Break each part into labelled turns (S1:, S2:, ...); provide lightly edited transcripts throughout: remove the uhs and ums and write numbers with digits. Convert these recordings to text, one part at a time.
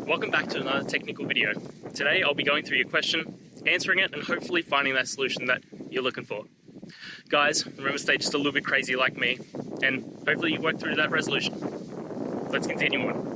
S1: Welcome back to another technical video. Today I'll be going through your question, answering it, and hopefully finding that solution that you're looking for. Guys, remember, stay just a little bit crazy like me, and hopefully you work through that resolution. Let's continue on.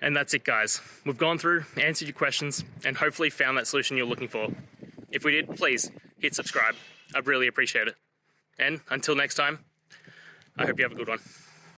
S1: And that's it, guys. We've gone through, answered your questions, and hopefully found that solution you're looking for. If we did, please hit subscribe. I'd really appreciate it. And until next time, I hope you have a good one.